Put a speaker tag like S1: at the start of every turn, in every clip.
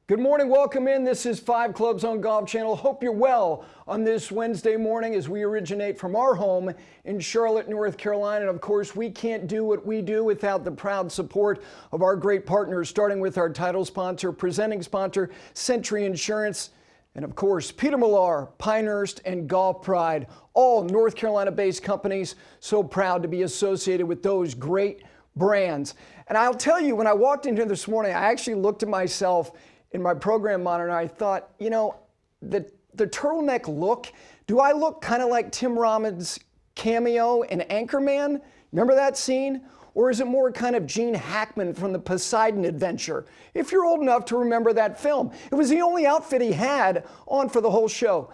S1: Good morning, welcome in. This is 5 Clubs on Golf Channel. Hope you're well on this Wednesday morning as we originate from our home in Charlotte, North Carolina. And of course, we can't do what we do without the proud support of our great partners, starting with our title sponsor, presenting sponsor, Century Insurance, and of course, Peter Millar, Pinehurst, and Golf Pride, all North Carolina-based companies. So proud to be associated with those great brands. And I'll tell you, when I walked in here this morning, I actually looked at myself in my program monitor, I thought, you know, the turtleneck look, do I look kind of like Tim Robbins' cameo in Anchorman? Remember that scene? Or is it more kind of Gene Hackman from the Poseidon Adventure? If you're old enough to remember that film. It was the only outfit he had on for the whole show.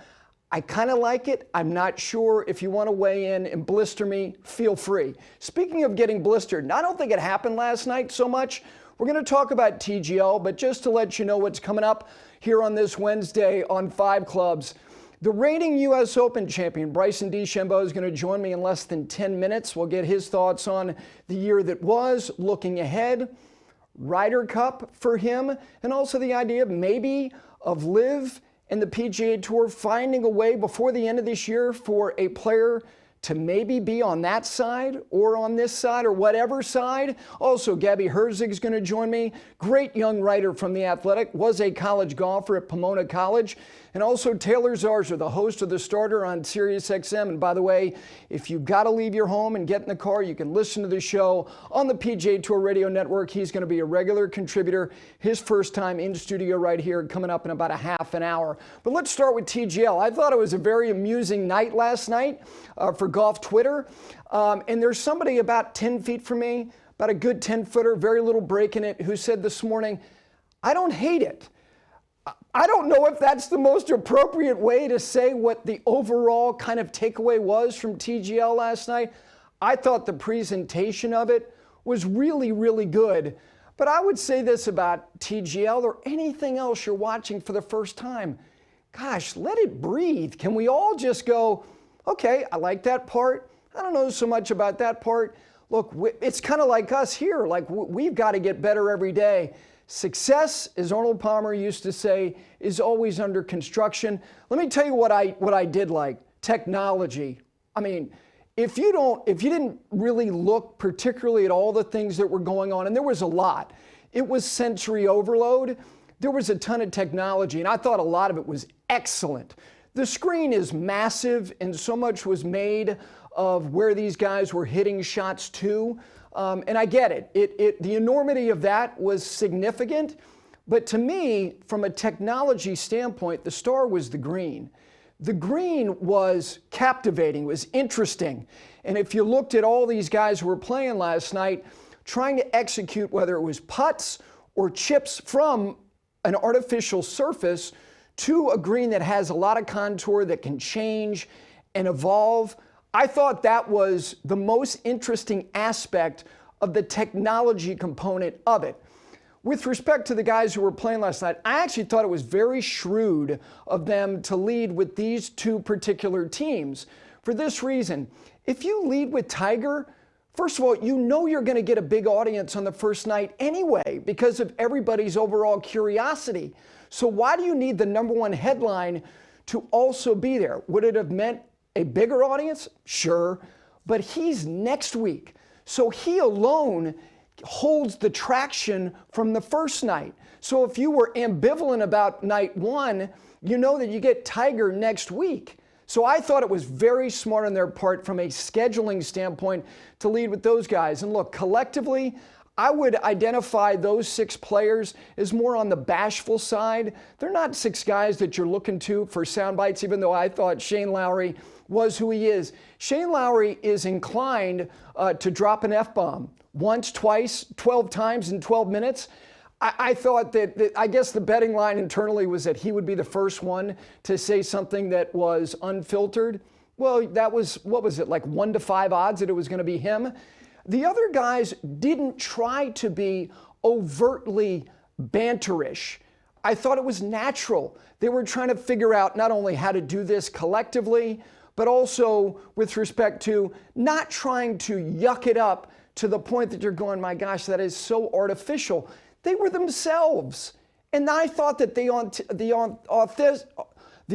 S1: I kind of like it. I'm not sure. If you want to weigh in and blister me, feel free. Speaking of getting blistered, I don't think it happened last night so much. We're going to talk about TGL, but just to let you know what's coming up here on this Wednesday on 5 Clubs, the reigning U.S. Open champion, Bryson DeChambeau, is going to join me in less than 10 minutes. We'll get his thoughts on the year that was, looking ahead, Ryder Cup for him, and also the idea maybe of LIV and the PGA Tour finding a way before the end of this year for a player to maybe be on that side or on this side or whatever side. Also, Gabby Herzig is going to join me. Great young writer from The Athletic, was a college golfer at Pomona College. And also Taylor Zarzour, the host of The Starter on SiriusXM. And by the way, if you've got to leave your home and get in the car, you can listen to the show on the PGA Tour Radio Network. He's going to be a regular contributor. His first time in studio right here coming up in about a half an hour. But let's start with TGL. I thought it was a very amusing night last night for golf Twitter. And there's somebody about 10 feet from me, about a good 10-footer, very little break in it, who said this morning, I don't hate it. I don't know if that's the most appropriate way to say what the overall kind of takeaway was from TGL last night. I thought the presentation of it was really, really good. But I would say this about TGL or anything else you're watching for the first time. Gosh, let it breathe. Can we all just go, okay, I like that part. I don't know so much about that part. Look, it's kind of like us here. Like, we've got to get better every day. Success, as Arnold Palmer used to say, is always under construction. Let me tell you what I did like. Technology. I mean, if you didn't really look particularly at all the things that were going on, and there was a lot, it was sensory overload. There was a ton of technology, and I thought a lot of it was excellent. The screen is massive, and so much was made of where these guys were hitting shots to. And I get it. The enormity of that was significant. But to me, from a technology standpoint, the star was the green. The green was captivating, was interesting. And if you looked at all these guys who were playing last night, trying to execute whether it was putts or chips from an artificial surface to a green that has a lot of contour that can change and evolve, I thought that was the most interesting aspect of the technology component of it. With respect to the guys who were playing last night, I actually thought it was very shrewd of them to lead with these two particular teams. For this reason, if you lead with Tiger, first of all, you know you're going to get a big audience on the first night anyway because of everybody's overall curiosity. So why do you need the #1 headline to also be there? Would it have meant a bigger audience? Sure. But he's next week. So he alone holds the traction from the first night. So if you were ambivalent about night 1, you know that you get Tiger next week. So I thought it was very smart on their part from a scheduling standpoint to lead with those guys. And look, collectively, I would identify those 6 players as more on the bashful side. They're not 6 guys that you're looking to for sound bites, even though I thought Shane Lowry was who he is. Shane Lowry is inclined to drop an F-bomb once, twice, 12 times in 12 minutes. I thought that I guess the betting line internally was that he would be the first one to say something that was unfiltered. Well, that was, what was it, like 1 to 5 odds that it was going to be him? The other guys didn't try to be overtly banterish. I thought it was natural. They were trying to figure out not only how to do this collectively, but also with respect to not trying to yuck it up to the point that you're going, my gosh, that is so artificial. They were themselves. And I thought that the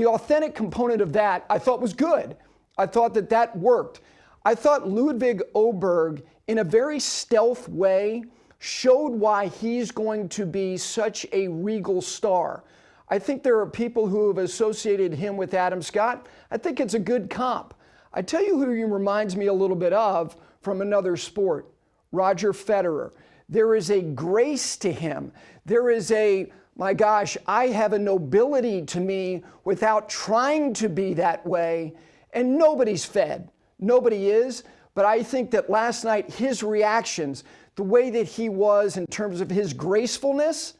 S1: authentic component of that I thought was good. I thought that that worked. I thought Ludwig Åberg, in a very stealth way, showed why he's going to be such a regal star. I think there are people who have associated him with Adam Scott. I think it's a good comp. I tell you who he reminds me a little bit of from another sport, Roger Federer. There is a grace to him. There is a, my gosh, I have a nobility to me without trying to be that way, and nobody's fed. Nobody is. But I think that last night, his reactions, the way that he was in terms of his gracefulness,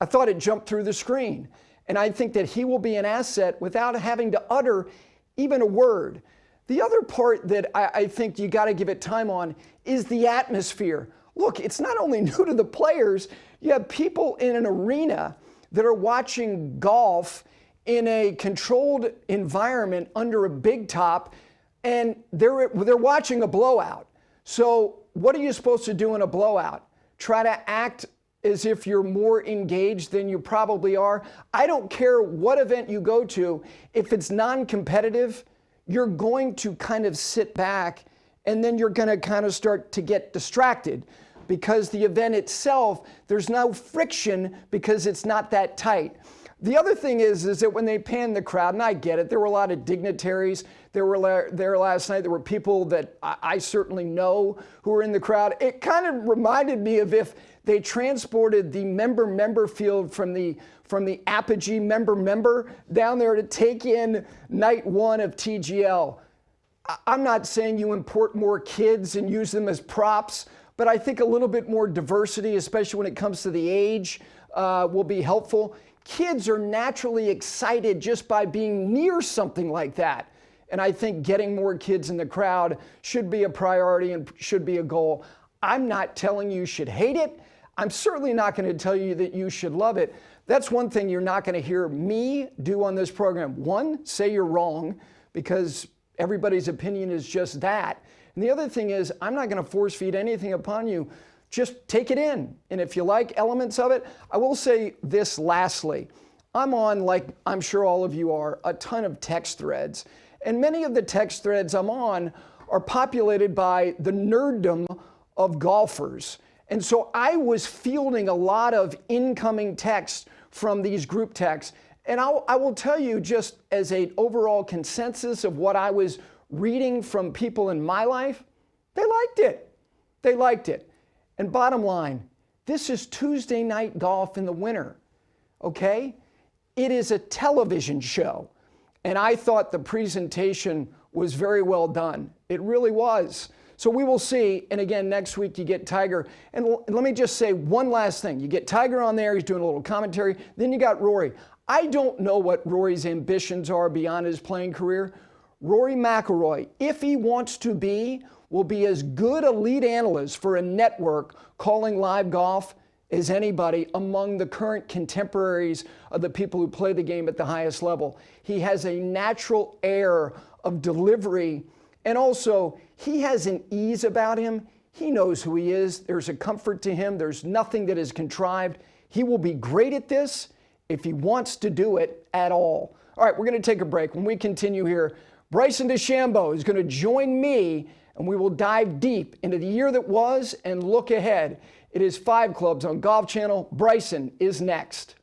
S1: I thought it jumped through the screen. And I think that he will be an asset without having to utter even a word. The other part that I think you got to give it time on is the atmosphere. Look, it's not only new to the players, you have people in an arena that are watching golf in a controlled environment under a big top, and they're watching a blowout. So what are you supposed to do in a blowout? Try to act as if you're more engaged than you probably are? I don't care what event you go to. If it's non-competitive, you're going to kind of sit back, and then you're going to kind of start to get distracted because the event itself, there's no friction because it's not that tight. The other thing is that when they panned the crowd, and I get it, there were a lot of dignitaries. There were there last night. There were people that I certainly know who were in the crowd. It kind of reminded me of if they transported the member field from the Apogee member down there to take in night one of TGL. I'm not saying you import more kids and use them as props, but I think a little bit more diversity, especially when it comes to the age, will be helpful. Kids are naturally excited just by being near something like that. And I think getting more kids in the crowd should be a priority and should be a goal. I'm not telling you should hate it. I'm certainly not going to tell you that you should love it. That's one thing you're not going to hear me do on this program. One, say you're wrong, because everybody's opinion is just that. And the other thing is, I'm not going to force feed anything upon you. Just take it in. And if you like elements of it, I will say this lastly. I'm on, like I'm sure all of you are, a ton of text threads. And many of the text threads I'm on are populated by the nerddom of golfers. And so I was fielding a lot of incoming texts from these group texts. And I will tell you, just as an overall consensus of what I was reading from people in my life, they liked it. They liked it. And bottom line, this is Tuesday night golf in the winter, okay? It is a television show. And I thought the presentation was very well done. It really was. So we will see. And again, next week you get Tiger. And let me just say one last thing. You get Tiger on there. He's doing a little commentary. Then you got Rory. I don't know what Rory's ambitions are beyond his playing career. Rory McIlroy, if he wants to be, will be as good a lead analyst for a network calling live golf as anybody among the current contemporaries of the people who play the game at the highest level. He has a natural air of delivery, and also he has an ease about him. He knows who he is. There's a comfort to him. There's nothing that is contrived. He will be great at this if he wants to do it at all. All right, we're going to take a break. When we continue here, Bryson DeChambeau is going to join me, and we will dive deep into the year that was and look ahead. It is 5 Clubs on Golf Channel. Bryson is next.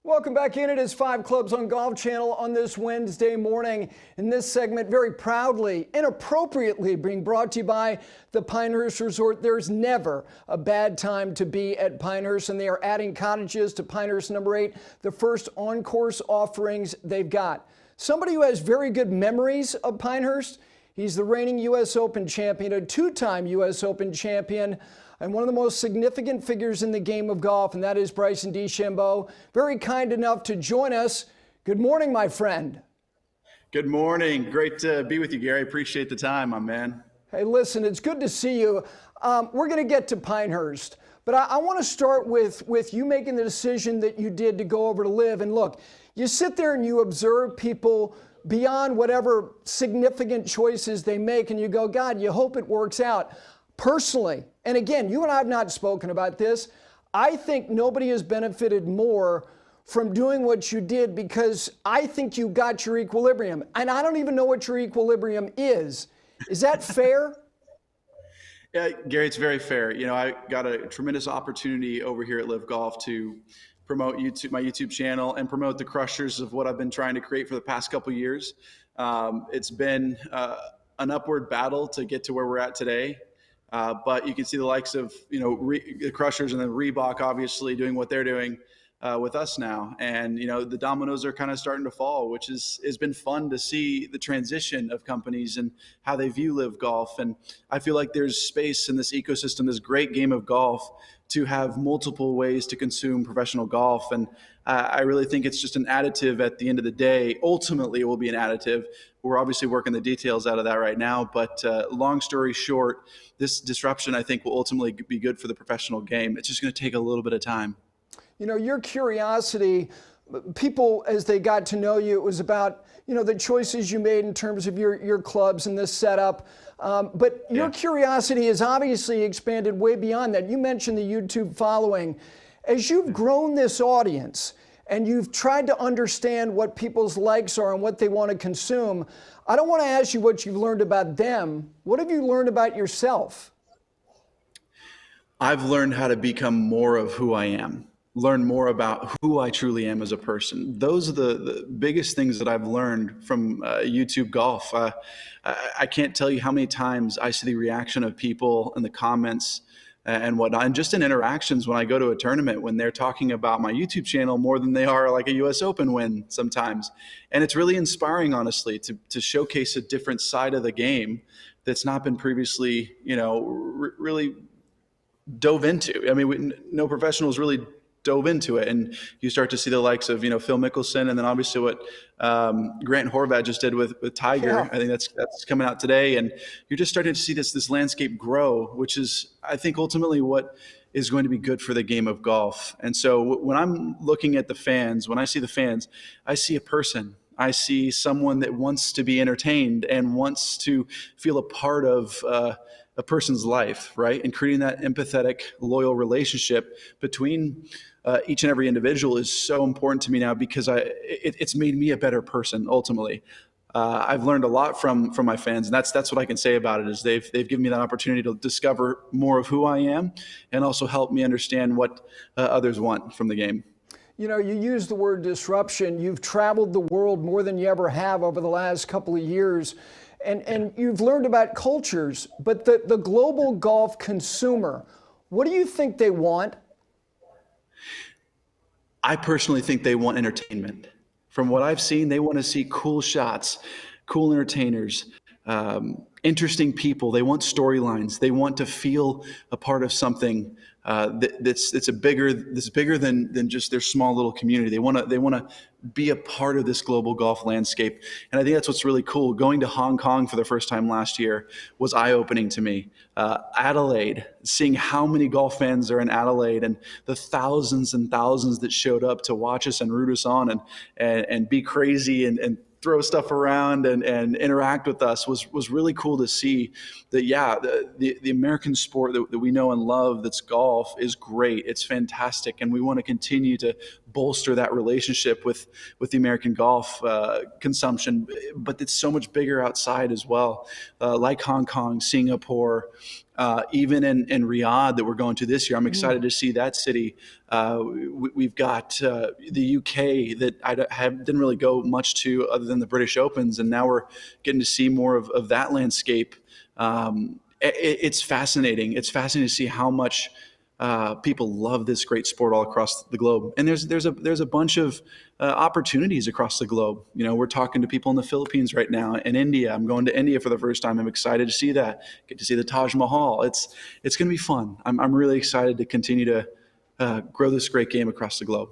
S1: Welcome back in. It is 5 Clubs on Golf Channel on this Wednesday morning. In this segment, very proudly and appropriately being brought to you by the Pinehurst Resort. There's never a bad time to be at Pinehurst, and they are adding cottages to Pinehurst number 8, the first on-course offerings they've got. Somebody who has very good memories of Pinehurst, he's the reigning U.S. Open champion, a 2-time U.S. Open champion, and one of the most significant figures in the game of golf, and that is Bryson DeChambeau. Very kind enough to join us. Good morning, my friend.
S2: Good morning. Great to be with you, Gary. Appreciate the time, my man.
S1: Hey, listen, it's good to see you. We're going to get to Pinehurst, But I want to start with you making the decision that you did to go over to Live. And look, you sit there and you observe people beyond whatever significant choices they make, and you go, God, you hope it works out. Personally, and again, you and I have not spoken about this, I think nobody has benefited more from doing what you did, because I think you got your equilibrium. And I don't even know what your equilibrium is. Is that fair?
S2: Yeah, Gary, it's very fair. I got a tremendous opportunity over here at Live Golf to promote my YouTube channel and promote the crushers of what I've been trying to create for the past couple of years. It's been an upward battle to get to where we're at today. But you can see the likes of, the crushers and then Reebok obviously doing what they're doing with us now. And, the dominoes are kind of starting to fall, which has been fun to see the transition of companies and how they view Live Golf. And I feel like there's space in this ecosystem, this great game of golf, to have multiple ways to consume professional golf. And I really think it's just an additive at the end of the day. Ultimately, it will be an additive. We're obviously working the details out of that right now. But long story short, this disruption, I think, will ultimately be good for the professional game. It's just going to take a little bit of time.
S1: Your curiosity, people, as they got to know you, it was about, the choices you made in terms of your clubs and this setup. But your curiosity has obviously expanded way beyond that. You mentioned the YouTube following. As you've grown this audience and you've tried to understand what people's likes are and what they want to consume, I don't want to ask you what you've learned about them. What have you learned about yourself?
S2: I've learned how to become more of who I am. Learn more about who I truly am as a person. Those are the biggest things that I've learned from YouTube golf. I can't tell you how many times I see the reaction of people in the comments and whatnot, and just in interactions when I go to a tournament, when they're talking about my YouTube channel more than they are like a US Open win sometimes. And it's really inspiring, honestly, to showcase a different side of the game that's not been previously, really dove into. I mean, no professionals really dove into it, and you start to see the likes of Phil Mickelson, and then obviously what Grant Horvat just did with Tiger.
S1: Yeah.
S2: I think that's coming out today, and you're just starting to see this landscape grow, which is, I think, ultimately what is going to be good for the game of golf. And so when I'm looking at the fans, when I see the fans, I see a person. I see someone that wants to be entertained and wants to feel a part of a person's life, right? And creating that empathetic, loyal relationship between each and every individual is so important to me now, because it's made me a better person ultimately. I've learned a lot from my fans, and that's what I can say about it. Is they've given me that opportunity to discover more of who I am, and also help me understand what others want from the game.
S1: You use the word disruption. You've traveled the world more than you ever have over the last couple of years. And you've learned about cultures, but the global golf consumer, what do you think they want?
S2: I personally think they want entertainment. From what I've seen, they want to see cool shots, cool entertainers, interesting people. They want storylines. They want to feel a part of something that's bigger than just their small little community. They want to be a part of this global golf landscape, and I think that's what's really cool. Going to Hong Kong for the first time last year was eye-opening to me. Adelaide, seeing how many golf fans are in Adelaide, and the thousands and thousands that showed up to watch us and root us on and be crazy and throw stuff around and interact with us was really cool to see. That the American sport that we know and love, that's golf, is great. It's fantastic, and we want to continue to bolster that relationship with the American golf consumption. But it's so much bigger outside as well, like Hong Kong, Singapore, even in Riyadh that we're going to this year. I'm excited to see that city. We've got the UK that didn't really go much to other than the British Opens, and now we're getting to see more of that landscape. It's fascinating. It's fascinating to see how much people love this great sport all across the globe. And there's a bunch of opportunities across the globe. We're talking to people in the Philippines right now, in India. I'm going to India for the first time. I'm excited to see that. Get to see the Taj Mahal. It's going to be fun. I'm really excited to continue to grow this great game across the globe.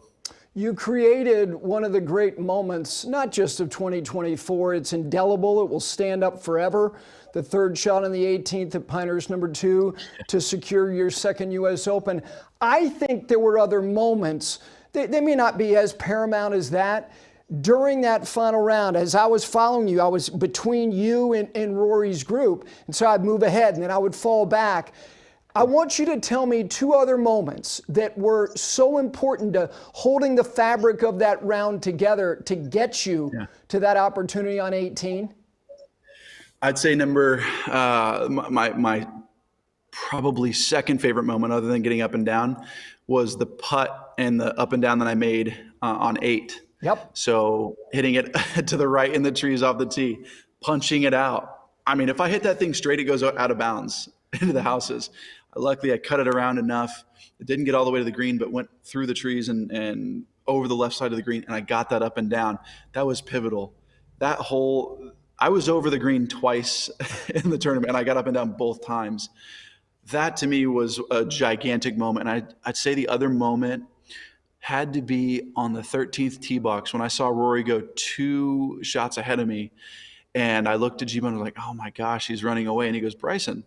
S1: You created one of the great moments, not just of 2024, it's indelible, it will stand up forever. The third shot on the 18th at Pinehurst #2 to secure your second U.S. Open. I think there were other moments, they may not be as paramount as that. During that final round, as I was following you, I was between you and Rory's group, and so I'd move ahead and then I would fall back. I want you to tell me two other moments that were so important to holding the fabric of that round together to get you to that opportunity on 18.
S2: I'd say my probably second favorite moment, other than getting up and down, was the putt and the up and down that I made on 8.
S1: Yep.
S2: So hitting it to the right in the trees off the tee, punching it out. I mean, if I hit that thing straight, it goes out of bounds into the houses. Luckily, I cut it around enough. It didn't get all the way to the green, but went through the trees and over the left side of the green, and I got that up and down. That was pivotal. I was over the green twice in the tournament, and I got up and down both times. That, to me, was a gigantic moment. And I'd say the other moment had to be on the 13th tee box when I saw Rory go 2 shots ahead of me, and I looked at G-Bone and was like, oh, my gosh, he's running away. And he goes, Bryson,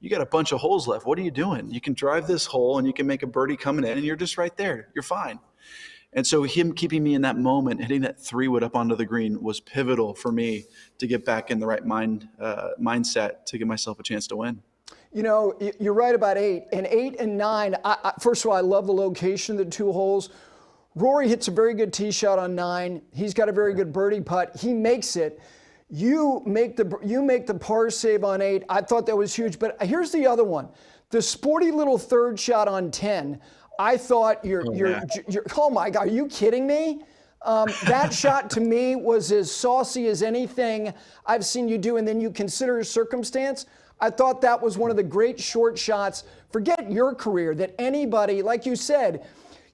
S2: you got a bunch of holes left. What are you doing? You can drive this hole and you can make a birdie coming in and you're just right there. You're fine. And so him keeping me in that moment, hitting that 3-wood up onto the green was pivotal for me to get back in the right mindset to give myself a chance to win.
S1: You know, you're right about 8. And 8 and 9, first of all, I love the location of the 2 holes. Rory hits a very good tee shot on 9. He's got a very good birdie putt. He makes it. You make the par save on 8. I thought that was huge. But here's the other one. The sporty little third shot on 10. I thought oh my God, are you kidding me? That shot to me was as saucy as anything I've seen you do. And then you consider circumstance. I thought that was one of the great short shots. Forget your career, that anybody, like you said,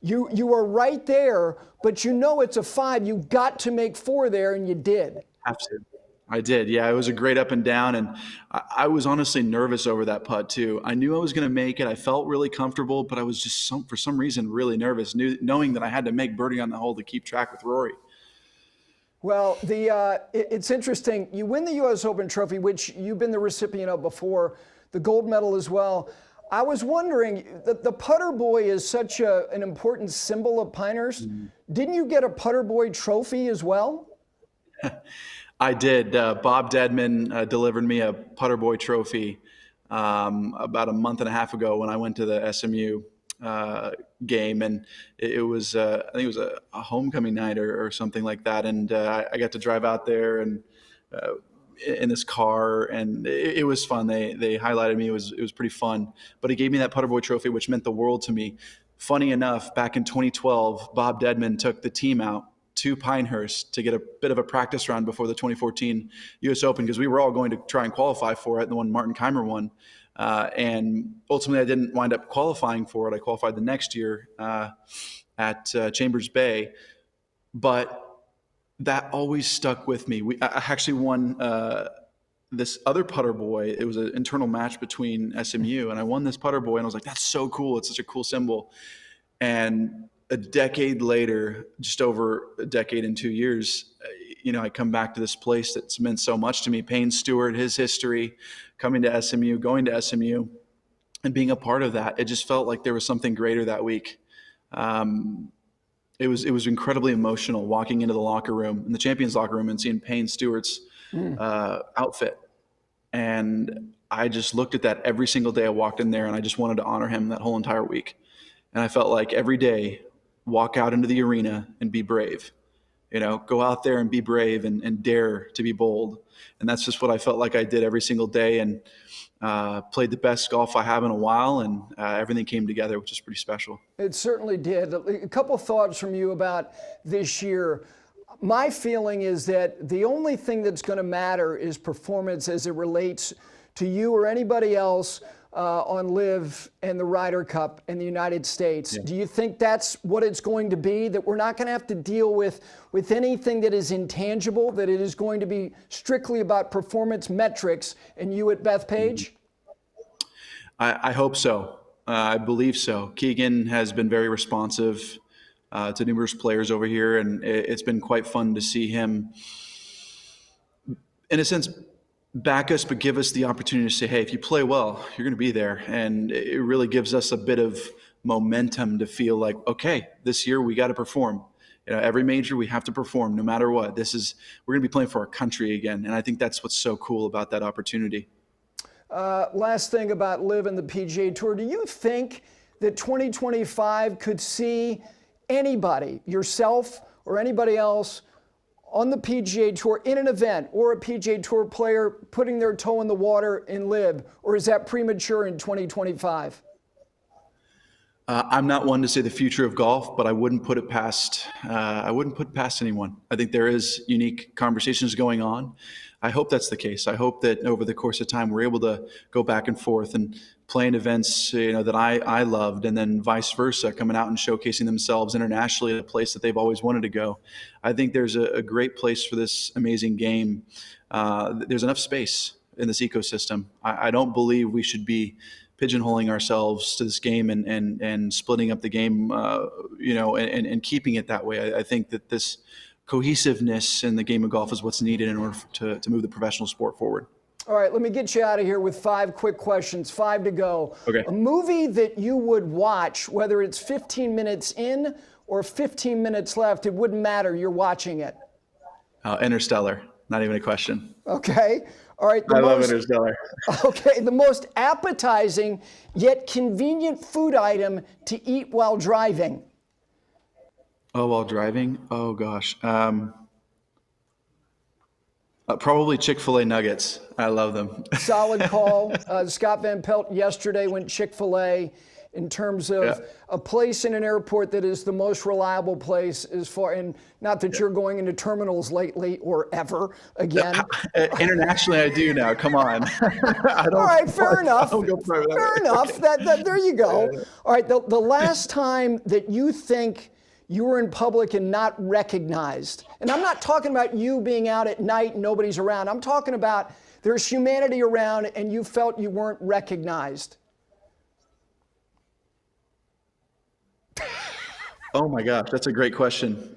S1: you are right there, but you know it's a 5. You got to make 4 there, and you did.
S2: Absolutely. I did. Yeah, it was a great up and down, and I was honestly nervous over that putt too. I knew I was going to make it. I felt really comfortable, but I was just for some reason really nervous, knowing that I had to make birdie on the hole to keep track with Rory.
S1: Well, it's interesting. You win the U.S. Open trophy, which you've been the recipient of before, the gold medal as well. I was wondering, the putter boy is such an important symbol of Pinehurst. Didn't you get a putter boy trophy as well?
S2: I did. Bob Dedman delivered me a putter boy trophy about a month and a half ago when I went to the SMU game, and it was I think it was a homecoming night or something like that, and I got to drive out there and in this car, and it was fun. They highlighted me. It was pretty fun. But he gave me that putter boy trophy, which meant the world to me. Funny enough, back in 2012, Bob Dedman took the team out to Pinehurst to get a bit of a practice round before the 2014 U.S. Open, because we were all going to try and qualify for it, the one Martin Keimer won. And ultimately, I didn't wind up qualifying for it. I qualified the next year at Chambers Bay. But that always stuck with me. I actually won this other putter boy. It was an internal match between SMU, and I won this putter boy, and I was like, that's so cool. It's such a cool symbol. And a decade later, just over a decade and 2 years, I come back to this place that's meant so much to me. Payne Stewart, his history, coming to SMU, going to SMU, and being a part of that. It just felt like there was something greater that week. It was incredibly emotional walking into the locker room, in the champions locker room, and seeing Payne Stewart's outfit. And I just looked at that every single day I walked in there, and I just wanted to honor him that whole entire week. And I felt like every day, walk out into the arena and be brave. Go out there and be brave and dare to be bold. And that's just what I felt like I did every single day, and played the best golf I have in a while, and everything came together, which is pretty special. It
S1: certainly did. A couple thoughts from you about this year. My feeling is that the only thing that's going to matter is performance as it relates to you or anybody else on LIV and the Ryder Cup in the United States. Yeah. Do you think that's what it's going to be, that we're not going to have to deal with anything that is intangible, that it is going to be strictly about performance metrics and you at Bethpage?
S2: I hope so. I believe so. Keegan has been very responsive to numerous players over here, and it's been quite fun to see him, in a sense, back us, but give us the opportunity to say, hey, if you play well, you're going to be there. And it really gives us a bit of momentum to feel like, okay, this year we got to perform. Every major we have to perform no matter what. We're going to be playing for our country again. And I think that's what's so cool about that opportunity.
S1: Last thing about LIV and the PGA Tour. Do you think that 2025 could see anybody, yourself or anybody else, on the PGA Tour in an event, or a PGA Tour player putting their toe in the water in LIV, or is that premature in 2025?
S2: I'm not one to say the future of golf, but I wouldn't put it past anyone. I think there is unique conversations going on. I hope that's the case. I hope that over the course of time we're able to go back and forth and play in events that I loved, and then vice versa, coming out and showcasing themselves internationally at a place that they've always wanted to go. I think there's a great place for this amazing game. There's enough space in this ecosystem. I don't believe we should be pigeonholing ourselves to this game and splitting up the game, and keeping it that way. I think that this cohesiveness in the game of golf is what's needed in order to move the professional sport forward.
S1: All right, let me get you out of here with 5 quick questions, 5 to go.
S2: Okay.
S1: A movie that you would watch, whether it's 15 minutes in or 15 minutes left, it wouldn't matter, you're watching it.
S2: Interstellar, not even a question.
S1: Okay. All right.
S2: I love Interstellar.
S1: Okay, the most appetizing yet convenient food item to eat while driving.
S2: Oh, while driving? Oh, gosh. Probably Chick-fil-A nuggets. I love them.
S1: Solid call. Scott Van Pelt yesterday went Chick-fil-A in terms of a place in an airport that is the most reliable place as far, and not that you're going into terminals lately or ever again.
S2: Internationally, I do now. Come on.
S1: All right, fair enough. Fair enough. There you go. All right, the last time that you think you were in public and not recognized, and I'm not talking about you being out at night and nobody's around. I'm talking about there's humanity around and you felt you weren't recognized.
S2: Oh my gosh, that's a great question.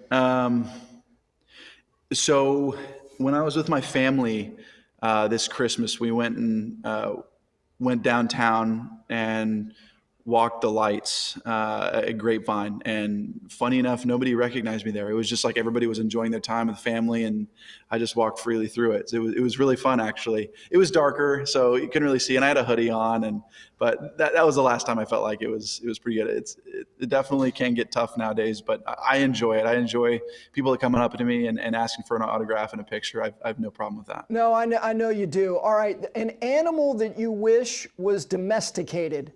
S2: So when I was with my family this Christmas, we went downtown and walked the lights at Grapevine. And funny enough, nobody recognized me there. It was just like everybody was enjoying their time with family, and I just walked freely through it. So it was really fun, actually. It was darker, so you couldn't really see, and I had a hoodie on, but that was the last time I felt like it was pretty good. It definitely can get tough nowadays, but I enjoy it. I enjoy people that coming up to me and asking for an autograph and a picture. I have no problem with that.
S1: No, I know you do. All right, an animal that you wish was domesticated.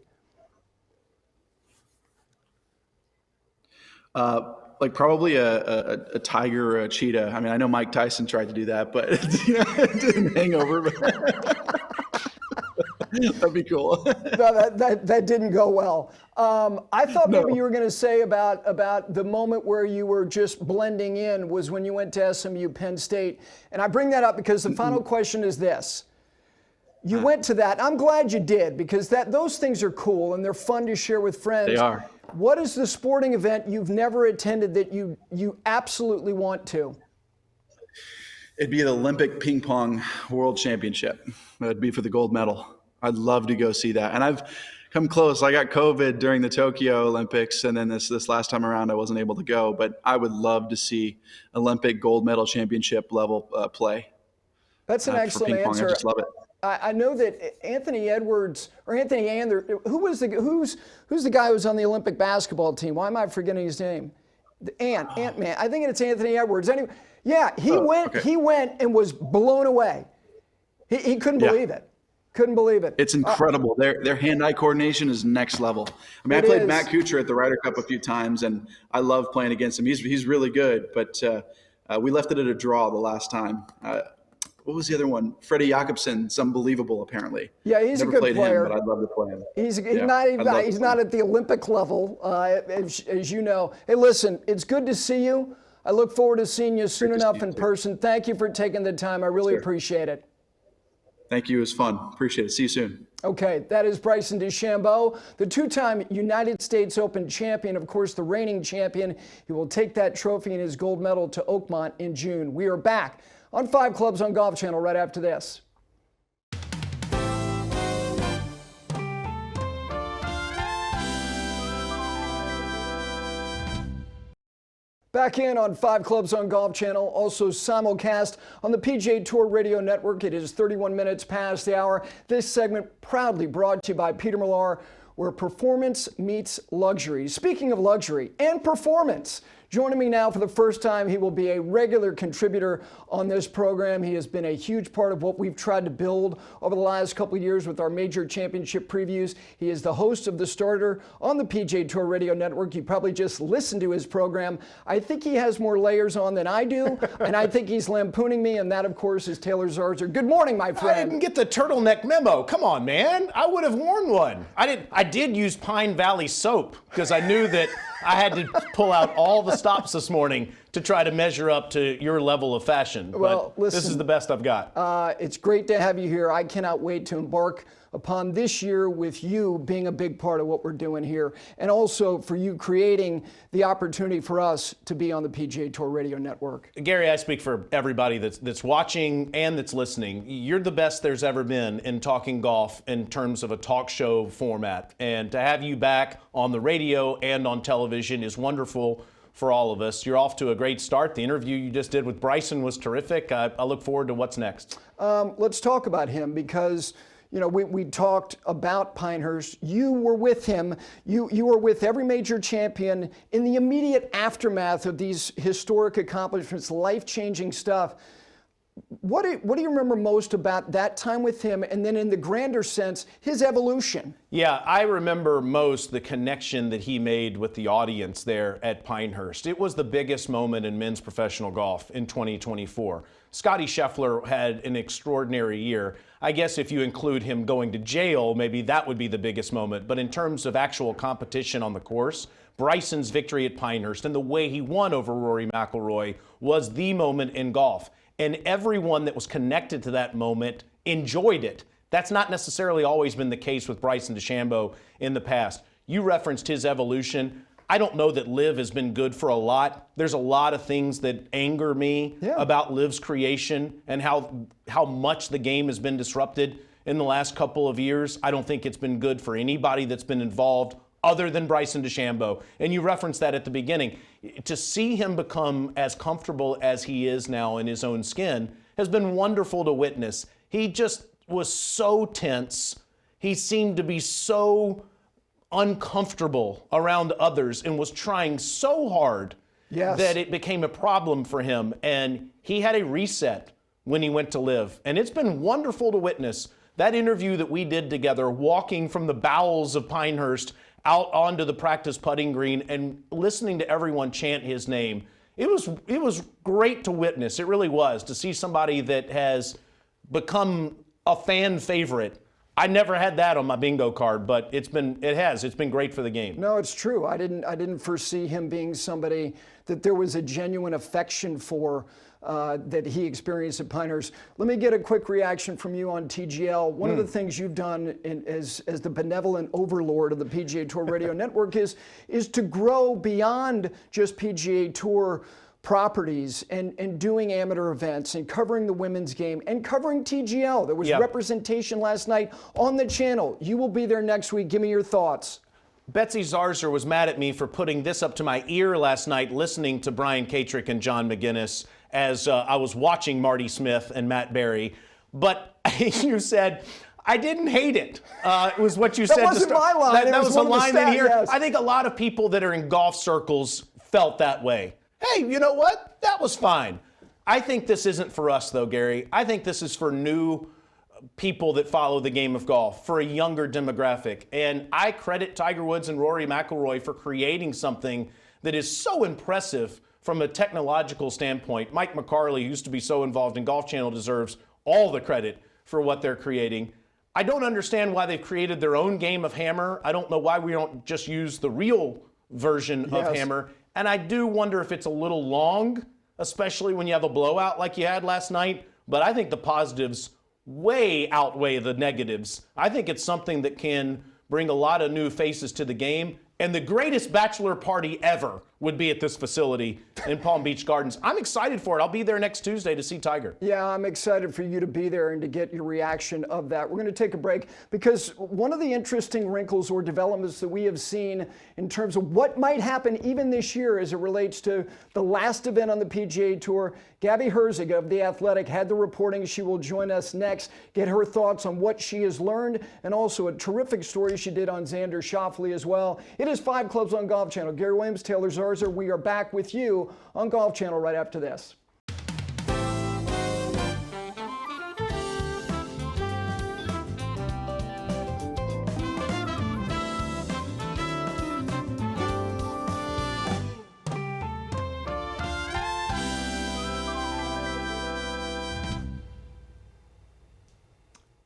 S2: Like probably a tiger or a cheetah. I mean, I know Mike Tyson tried to do that, but it didn't hang over. But that'd be cool.
S1: No, that didn't go well. I thought maybe you were going to say about the moment where you were just blending in was when you went to SMU Penn State. And I bring that up because the final question is this. You went to that. I'm glad you did, because those things are cool and they're fun to share with friends.
S2: They are.
S1: What is the sporting event you've never attended that you absolutely want to?
S2: It'd be the Olympic Ping Pong World Championship. That'd be for the gold medal. I'd love to go see that. And I've come close. I got COVID during the Tokyo Olympics, and then this last time around I wasn't able to go. But I would love to see Olympic gold medal championship level play.
S1: That's an excellent
S2: for ping pong.
S1: answer.
S2: I just love it.
S1: I know that Anthony Edwards or Anthony Ander, who's the guy who was on the Olympic basketball team? Why am I forgetting his name? Ant-Man. I think it's Anthony Edwards. Anyway, yeah, he went and was blown away. He couldn't believe it. Couldn't believe it.
S2: It's incredible. Their hand-eye coordination is next level. I mean, I played Matt Kuchar at the Ryder Cup a few times, and I love playing against him. He's really good, but we left it at a draw the last time. What was the other one? Freddie Jakobsen's unbelievable, apparently.
S1: Yeah, he's
S2: Never
S1: a good
S2: played
S1: player.
S2: Him, but I'd love to play him.
S1: He's not at the Olympic level, as you know. Hey, listen, it's good to see you. I look forward to seeing you soon enough in person. Thank you for taking the time. I really appreciate it.
S2: Thank you. It was fun. Appreciate it. See you soon.
S1: Okay, that is Bryson DeChambeau, the two-time United States Open champion, of course, the reigning champion. He will take that trophy and his gold medal to Oakmont in June. We are back on 5 Clubs on Golf Channel right after this. Back in on 5 Clubs on Golf Channel, also simulcast on the PGA Tour Radio Network. It is 31 minutes past the hour. This segment proudly brought to you by Peter Millar, where performance meets luxury. Speaking of luxury and performance, joining me now for the first time, he will be a regular contributor on this program. He has been a huge part of what we've tried to build over the last couple of years with our major championship previews. He is the host of The Starter on the PGA Tour Radio Network. You probably just listened to his program. I think he has more layers on than I do, and I think he's lampooning me, and that, of course, is Taylor Zarzour. Good morning, my friend.
S3: I didn't get the turtleneck memo. Come on, man. I would have worn one. I did use Pine Valley soap because I knew that I had to pull out all the stops this morning to try to measure up to your level of fashion.
S1: Well,
S3: but
S1: listen,
S3: this is the best I've got.
S1: It's great to have you here. I cannot wait to embark upon this year with you being a big part of what we're doing here, and also for you creating the opportunity for us to be on the PGA Tour Radio Network.
S3: Gary, I speak for everybody that's watching and that's listening. You're the best there's ever been in talking golf in terms of a talk show format. And to have you back on the radio and on television is wonderful for all of us. You're off to a great start. The interview you just did with Bryson was terrific. I look forward to what's next.
S1: Let's talk about him because you know, we talked about Pinehurst. You were with him. You were with every major champion in the immediate aftermath of these historic accomplishments, life-changing stuff. What do you remember most about that time with him, and then in the grander sense, his evolution?
S3: Yeah, I remember most the connection that he made with the audience there at Pinehurst. It was the biggest moment in men's professional golf in 2024. Scottie Scheffler had an extraordinary year. I guess if you include him going to jail, maybe that would be the biggest moment. But in terms of actual competition on the course, Bryson's victory at Pinehurst and the way he won over Rory McIlroy was the moment in golf. And everyone that was connected to that moment enjoyed it. That's not necessarily always been the case with Bryson DeChambeau in the past. You referenced his evolution. I don't know that LIV has been good for a lot. There's a lot of things that anger me about LIV's creation and how much the game has been disrupted in the last couple of years. I don't think it's been good for anybody that's been involved other than Bryson DeChambeau. And you referenced that at the beginning. To see him become as comfortable as he is now in his own skin has been wonderful to witness. He just was so tense. He seemed to be so uncomfortable around others and was trying so hard that it became a problem for him. And he had a reset when he went to LIV. And it's been wonderful to witness that interview that we did together, walking from the bowels of Pinehurst out onto the practice putting green and listening to everyone chant his name. It was great to witness. It really was, to see somebody that has become a fan favorite. I never had that on my bingo card, but it's been great for the game.
S1: No, it's true. I didn't foresee him being somebody that there was a genuine affection for that he experienced at Pinehurst. Let me get a quick reaction from you on TGL. One of the things you've done as the benevolent overlord of the PGA Tour Radio Network is to grow beyond just PGA Tour properties and doing amateur events and covering the women's game and covering TGL. There was representation last night on the channel. You will be there next week. Give me your thoughts.
S3: Betsy Zarzour was mad at me for putting this up to my ear last night, listening to Brian Katrick and John McGinnis as I was watching Marty Smith and Matt Berry. But you said, I didn't hate it. It was what you said.
S1: That wasn't my line.
S3: That was a line in here.
S1: Yes.
S3: I think a lot of people that are in golf circles felt that way. Hey, you know what? That was fine. I think this isn't for us, though, Gary. I think this is for new people that follow the game of golf, for a younger demographic. And I credit Tiger Woods and Rory McIlroy for creating something that is so impressive from a technological standpoint. Mike McCarley, who used to be so involved in Golf Channel, deserves all the credit for what they're creating. I don't understand why they've created their own game of Hammer. I don't know why we don't just use the real version of Hammer. And I do wonder if it's a little long, especially when you have a blowout like you had last night. But I think the positives way outweigh the negatives. I think it's something that can bring a lot of new faces to the game. And the greatest bachelor party ever would be at this facility in Palm Beach Gardens. I'm excited for it. I'll be there next Tuesday to see Tiger.
S1: Yeah, I'm excited for you to be there and to get your reaction of that. We're going to take a break because one of the interesting wrinkles or developments that we have seen in terms of what might happen even this year as it relates to the last event on the PGA Tour, Gabby Herzig of The Athletic had the reporting. She will join us next, get her thoughts on what she has learned, and also a terrific story she did on Xander Schauffele as well. It is 5 Clubs on Golf Channel. Gary Williams, Taylor Zarzour. We are back with you on Golf Channel right after this.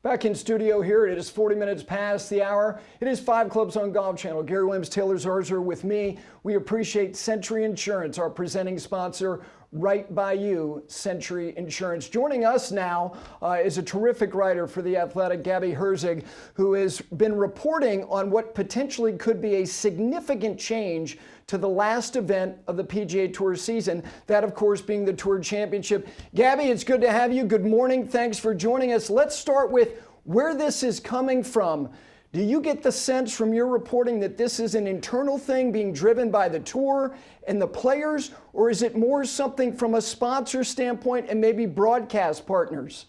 S1: Back in studio here, it is 40 minutes past the hour. It is 5 Clubs on Golf Channel. Gary Williams, Taylor Zarzour with me. We appreciate Century Insurance, our presenting sponsor. Right by you, Century Insurance. Joining us now is a terrific writer for The Athletic, Gabby Herzig, who has been reporting on what potentially could be a significant change to the last event of the PGA Tour season, that of course being the Tour Championship. Gabby, it's good to have you. Good morning. Thanks for joining us. Let's start with where this is coming from. Do you get the sense from your reporting that this is an internal thing being driven by the tour and the players, or is it more something from a sponsor standpoint and maybe broadcast partners?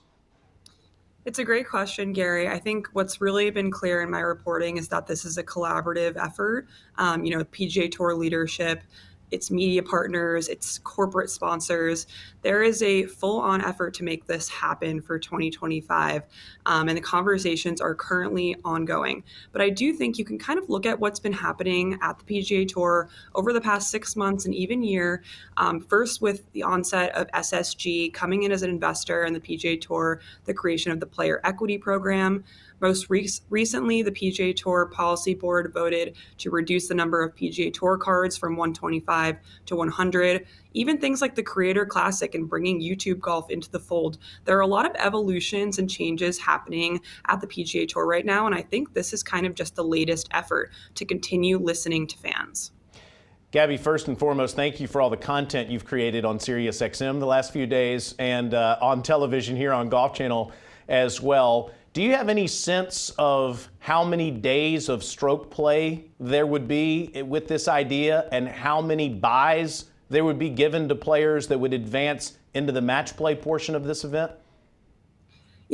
S4: It's a great question, Gary. I think what's really been clear in my reporting is that this is a collaborative effort. PGA Tour leadership, its media partners, its corporate sponsors. There is a full-on effort to make this happen for 2025, and the conversations are currently ongoing. But I do think you can kind of look at what's been happening at the PGA Tour over the past 6 months and even year. First with the onset of SSG coming in as an investor in the PGA Tour, the creation of the Player Equity Program. Most recently, the PGA Tour Policy Board voted to reduce the number of PGA Tour cards from 125 to 100. Even things like the Creator Classic and bringing YouTube golf into the fold. There are a lot of evolutions and changes happening at the PGA Tour right now, and I think this is kind of just the latest effort to continue listening to fans.
S3: Gabby, first and foremost, thank you for all the content you've created on SiriusXM the last few days and on television here on Golf Channel as well. Do you have any sense of how many days of stroke play there would be with this idea and how many buys there would be given to players that would advance into the match play portion of this event?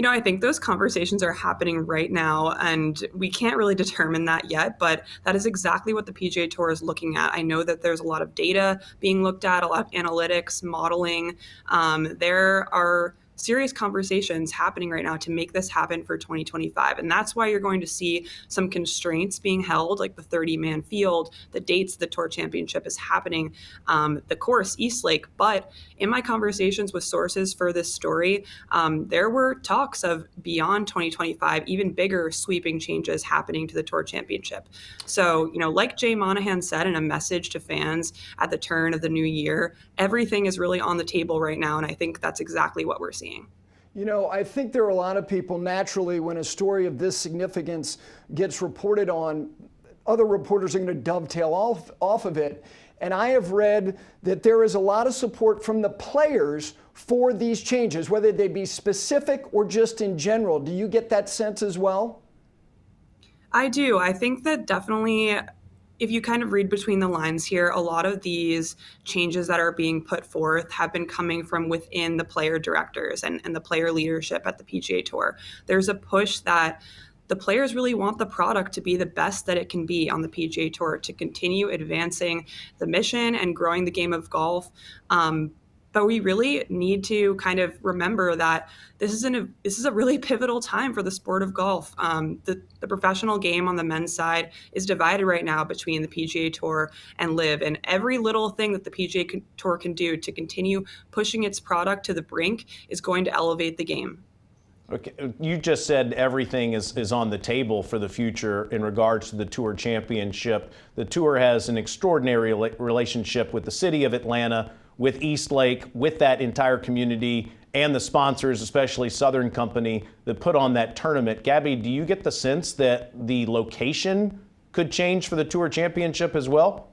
S4: I think those conversations are happening right now, and we can't really determine that yet, but that is exactly what the PGA Tour is looking at. I know that there's a lot of data being looked at, a lot of analytics, modeling. There are serious conversations happening right now to make this happen for 2025. And that's why you're going to see some constraints being held, like the 30-man field, the dates the Tour Championship is happening, the course, East Lake. But in my conversations with sources for this story, there were talks of beyond 2025, even bigger sweeping changes happening to the Tour Championship. So, like Jay Monahan said in a message to fans at the turn of the new year, everything is really on the table right now. And I think that's exactly what we're seeing.
S1: I think there are a lot of people naturally when a story of this significance gets reported on, other reporters are going to dovetail off of it. And I have read that there is a lot of support from the players for these changes, whether they be specific or just in general. Do you get that sense as well?
S4: I do. I think that definitely, if you kind of read between the lines here, a lot of these changes that are being put forth have been coming from within the player directors and the player leadership at the PGA Tour. There's a push that the players really want the product to be the best that it can be on the PGA Tour, to continue advancing the mission and growing the game of golf. But we really need to kind of remember that this is a really pivotal time for the sport of golf. The professional game on the men's side is divided right now between the PGA Tour and LIV, and every little thing that the PGA Tour can do to continue pushing its product to the brink is going to elevate the game.
S3: Okay, you just said everything is on the table for the future in regards to the Tour Championship. The Tour has an extraordinary relationship with the city of Atlanta, with Eastlake, with that entire community and the sponsors, especially Southern Company, that put on that tournament. Gabby, do you get the sense that the location could change for the Tour Championship as well?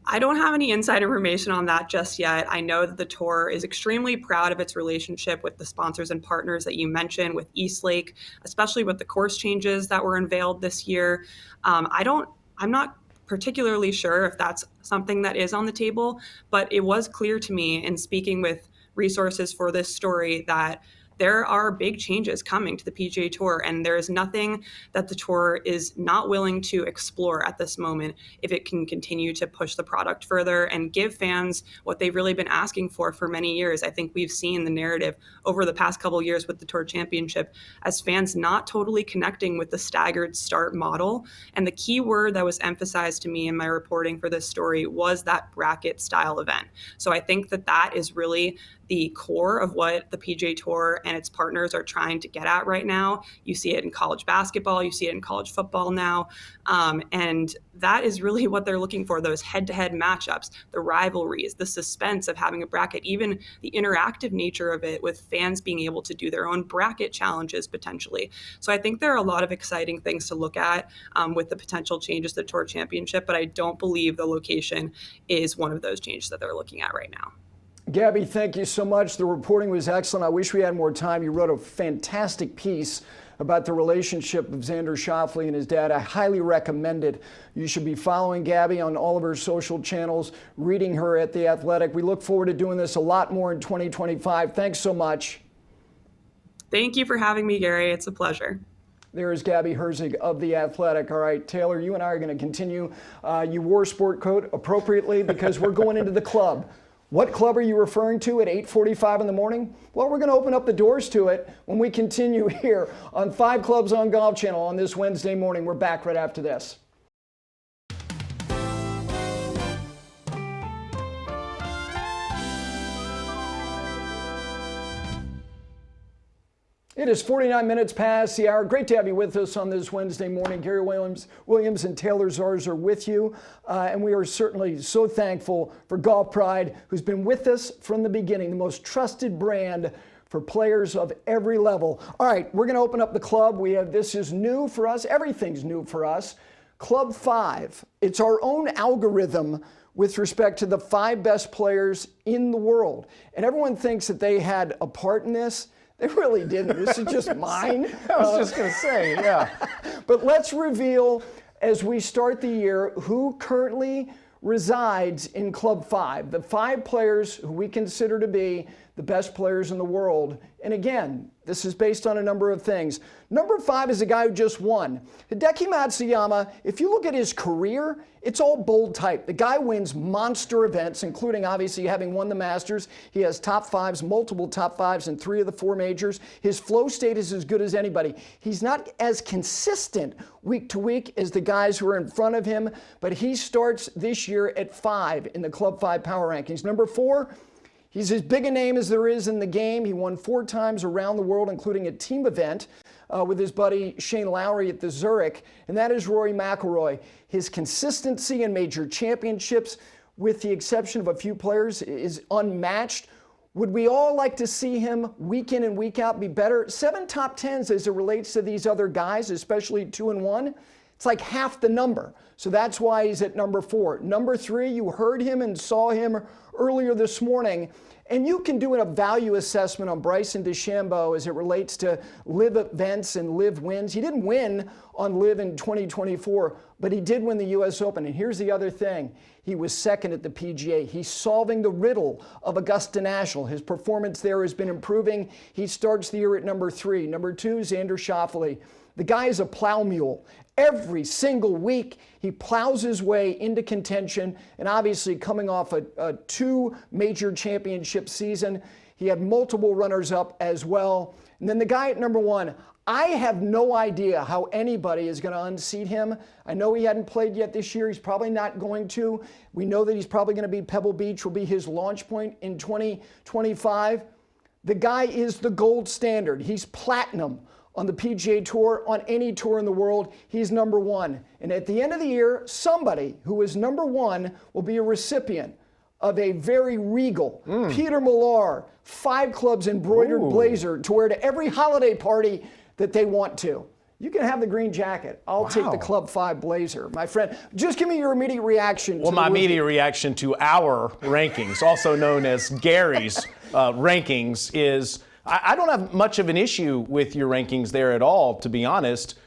S4: I don't have any inside information on that just yet. I know that the Tour is extremely proud of its relationship with the sponsors and partners that you mentioned with Eastlake, especially with the course changes that were unveiled this year. I'm not particularly sure if that's something that is on the table, but it was clear to me in speaking with resources for this story that there are big changes coming to the PGA Tour, and there is nothing that the Tour is not willing to explore at this moment if it can continue to push the product further and give fans what they've really been asking for many years. I think we've seen the narrative over the past couple of years with the Tour Championship as fans not totally connecting with the staggered start model. And the key word that was emphasized to me in my reporting for this story was that bracket style event. So I think that that is really the core of what the PGA Tour and its partners are trying to get at right now. You see it in college basketball, you see it in college football now. And that is really what they're looking for, those head-to-head matchups, the rivalries, the suspense of having a bracket, even the interactive nature of it with fans being able to do their own bracket challenges potentially. So I think there are a lot of exciting things to look at with the potential changes to the Tour Championship, but I don't believe the location is one of those changes that they're looking at right now.
S1: Gabby, thank you so much. The reporting was excellent. I wish we had more time. You wrote a fantastic piece about the relationship of Xander Schauffele and his dad. I highly recommend it. You should be following Gabby on all of her social channels, reading her at The Athletic. We look forward to doing this a lot more in 2025. Thanks so much.
S4: Thank you for having me, Gary. It's a pleasure.
S1: There is Gabby Herzig of The Athletic. All right, Taylor, you and I are going to continue. You wore a sport coat appropriately because we're going into the club. What club are you referring to at 8:45 in the morning? Well, we're going to open up the doors to it when we continue here on 5 Clubs on Golf Channel on this Wednesday morning. We're back right after this. It is 49 minutes past the hour. Great to have you with us on this Wednesday morning. Gary Williams and Taylor Zarzour with you. And we are certainly so thankful for Golf Pride, who's been with us from the beginning, the most trusted brand for players of every level. All right, we're going to open up the club. This is new for us. Everything's new for us. Club 5. It's our own algorithm with respect to the 5 best players in the world. And everyone thinks that they had a part in this. They really didn't. This is just mine.
S3: I was just going to say, yeah.
S1: But let's reveal, as we start the year, who currently resides in Club 5. The 5 players who we consider to be the best players in the world. And again, this is based on a number of things. Number 5 is a guy who just won. Hideki Matsuyama, if you look at his career, it's all bold type. The guy wins monster events, including obviously having won the Masters. He has top 5s, multiple top 5s in 3 of the 4 majors. His flow state is as good as anybody. He's not as consistent week to week as the guys who are in front of him, but he starts this year at 5 in the Club 5 power rankings. Number 4, he's as big a name as there is in the game. He won 4 times around the world, including a team event with his buddy Shane Lowry at the Zurich, and that is Rory McIlroy. His consistency in major championships, with the exception of a few players, is unmatched. Would we all like to see him week in and week out be better? 7 top 10s as it relates to these other guys, especially 2 and 1. It's like half the number. So that's why he's at number 4. Number 3, you heard him and saw him earlier this morning. And you can do a value assessment on Bryson DeChambeau as it relates to live events and live wins. He didn't win on live in 2024, but he did win the U.S. Open. And here's the other thing. He was second at the PGA. He's solving the riddle of Augusta National. His performance there has been improving. He starts the year at number 3. Number 2, Xander Schauffele. The guy is a plow mule. Every single week, he plows his way into contention, and obviously coming off a 2 major championship season, he had multiple runners-up as well. And then the guy at number 1, I have no idea how anybody is going to unseat him. I know he hadn't played yet this year. He's probably not going to. We know that he's probably going to be Pebble Beach, will be his launch point in 2025. The guy is the gold standard. He's platinum on the PGA Tour, on any tour in the world. He's number 1. And at the end of the year, somebody who is number 1 will be a recipient of a very regal Peter Millar 5 clubs embroidered blazer to wear to every holiday party that they want to. You can have the green jacket. I'll take the Club 5 blazer. My friend, just give me your immediate reaction.
S3: Well, my immediate reaction to our rankings, also known as Gary's rankings, is I don't have much of an issue with your rankings there at all, to be honest.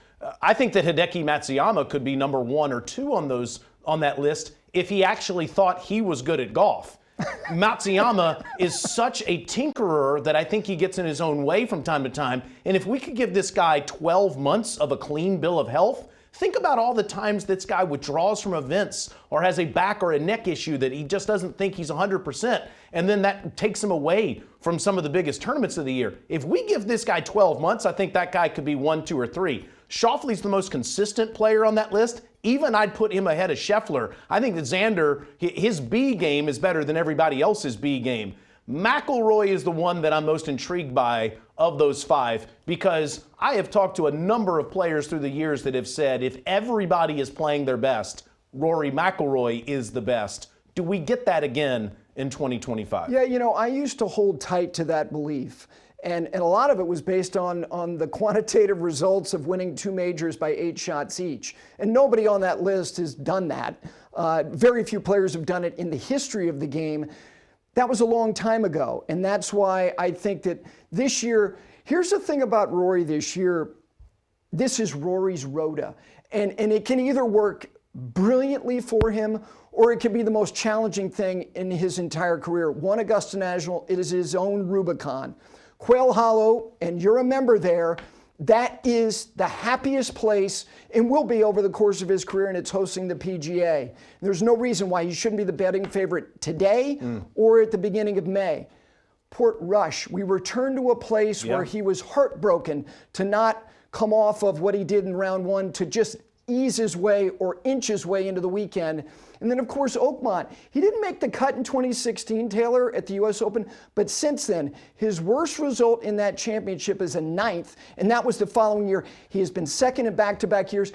S3: I think that Hideki Matsuyama could be number 1 or 2 on that list if he actually thought he was good at golf. Matsuyama is such a tinkerer that I think he gets in his own way from time to time. And if we could give this guy 12 months of a clean bill of health, think about all the times this guy withdraws from events or has a back or a neck issue that he just doesn't think he's 100%. And then that takes him away from some of the biggest tournaments of the year. If we give this guy 12 months, I think that guy could be 1, 2, or 3. Schauffele's the most consistent player on that list. Even I'd put him ahead of Scheffler. I think that Xander, his B game is better than everybody else's B game. McIlroy is the one that I'm most intrigued by of those 5 because I have talked to a number of players through the years that have said if everybody is playing their best, Rory McIlroy is the best. Do we get that again in 2025?
S1: Yeah, I used to hold tight to that belief. And a lot of it was based on the quantitative results of winning 2 majors by 8 shots each. And nobody on that list has done that. Very few players have done it in the history of the game. That was a long time ago. And that's why I think that this year, here's the thing about Rory this year. This is Rory's Rota. And it can either work brilliantly for him or it could be the most challenging thing in his entire career. One Augusta National, it is his own Rubicon. Quail Hollow, and you're a member there, that is the happiest place and will be over the course of his career, and it's hosting the PGA. There's no reason why he shouldn't be the betting favorite today or at the beginning of May. Portrush, we return to a place where he was heartbroken to not come off of what he did in round 1 to just ease his way or inch his way into the weekend. And then, of course, Oakmont. He didn't make the cut in 2016, Taylor, at the U.S. Open, but since then, his worst result in that championship is a 9th, and that was the following year. He has been second in back-to-back years.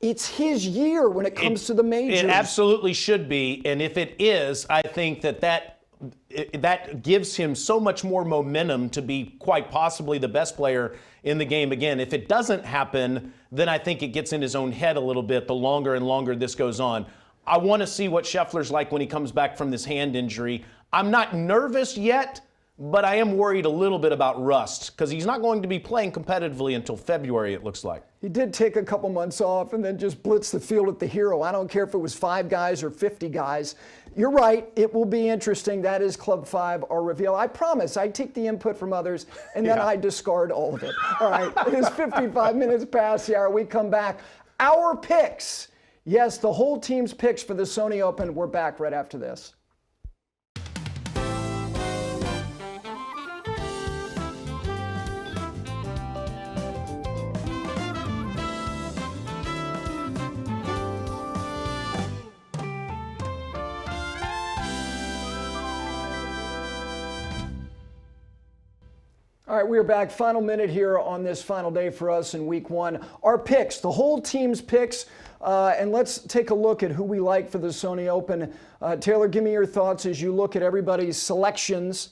S1: It's his year when it comes to the majors.
S3: It absolutely should be, and if it is, I think that gives him so much more momentum to be quite possibly the best player in the game again. If it doesn't happen, then I think it gets in his own head a little bit the longer and longer this goes on. I want to see what Scheffler's like when he comes back from this hand injury. I'm not nervous yet, but I am worried a little bit about rust because he's not going to be playing competitively until February, it looks like.
S1: He did take a couple months off and then just blitz the field at the Hero. I don't care if it was 5 guys or 50 guys. You're right. It will be interesting. That is Club 5, our reveal. I promise I take the input from others and then I discard all of it. All right. It is 55 minutes past the hour. We come back. Our picks. Yes, the whole team's picks for the Sony Open. We're back right after this. All right, we are back. Final minute here on this final day for us in week 1. Our picks, the whole team's picks, and let's take a look at who we like for the Sony Open. Taylor, give me your thoughts as you look at everybody's selections.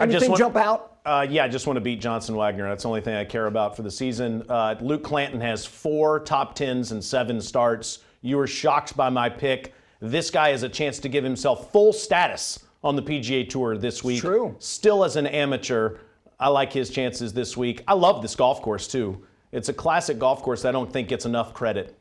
S1: Anything jump out?
S3: Yeah, I just want to beat Johnson Wagner. That's the only thing I care about for the season. Luke Clanton has 4 top 10s and 7 starts. You were shocked by my pick. This guy has a chance to give himself full status on the PGA Tour this week.
S1: True.
S3: Still as an amateur. I like his chances this week. I love this golf course, too. It's a classic golf course that I don't think gets enough credit.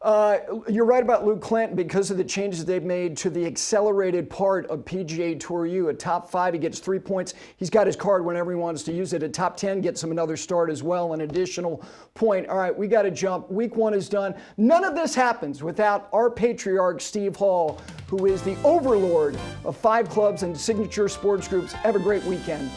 S1: You're right about Luke Clanton because of the changes they've made to the accelerated part of PGA Tour U. At top 5, he gets 3 points. He's got his card whenever he wants to use it. At top 10, gets him another start as well, an additional point. All right, we got to jump. Week 1 is done. None of this happens without our patriarch, Steve Hall, who is the overlord of 5 clubs and signature sports groups. Have a great weekend.